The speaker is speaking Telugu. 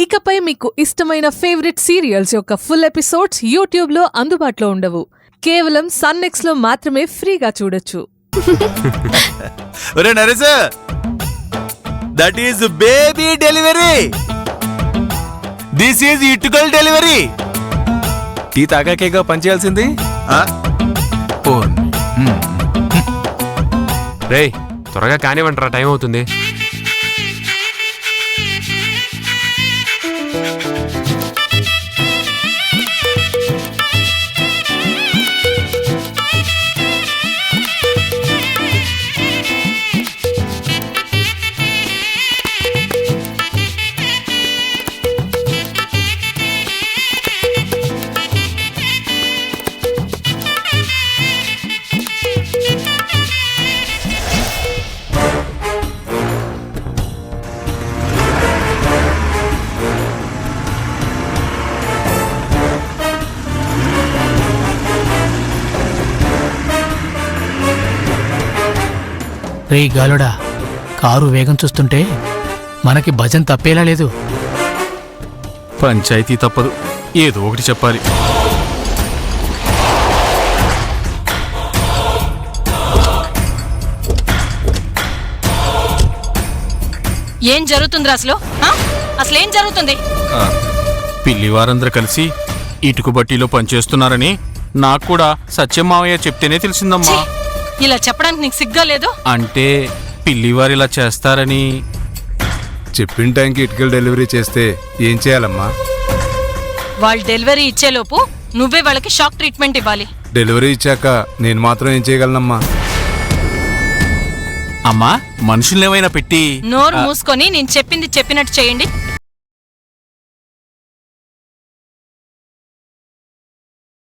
ఇకపై మీకు ఇష్టమైన ఫేవరెట్ సీరియల్స్ యొక్క ఫుల్ ఎపిసోడ్స్ యూట్యూబ్లో అందుబాటులో ఉండవు. కేవలం సన్నెక్స్లో మాత్రమే ఫ్రీగా చూడొచ్చు. ఒరే నరేశ, that is baby delivery. This is ఇటుకల్ డెలివరీ. టీ తాగాకేగా పనిచేయాల్సింది. రే త్వరగా కానివ్వంటారా, టైం అవుతుంది. రే గాలుడా, కారు వేగం చూస్తుంటే మనకి భజన్ తప్పేలా లేదు. పంచాయతీ తప్పదు, ఏదో ఒకటి చెప్పాలి. ఏం జరుగుతుంది అసలు? అసలేం జరుగుతుంది? పిల్లివారందరూ కలిసి ఇటుకు బట్టీలో పనిచేస్తున్నారని నాకు కూడా సత్యం మావయ్య చెప్తేనే తెలిసిందమ్మా. ఇలా చెప్పడానికి నీకు సిగ్గా లేదు? అంటే పిల్లివారు ఇలా చేస్తారని. చెప్పిన టైంకి ఇటుకలు డెలివరీ చేస్తే ఏం చేయాలమ్మా? వాళ్ళు డెలివరీ ఇచ్చేలోపు నువ్వే వాళ్ళకి షాక్ ట్రీట్మెంట్ ఇవ్వాలి. డెలివరీ ఇచ్చాక నేను మాత్రం ఏం చేయగలనమ్మా? అమ్మా, మనుషుల్నేమైనా పెట్టి నోరు మూసుకొని నేను చెప్పింది చెప్పినట్టు చేయండి.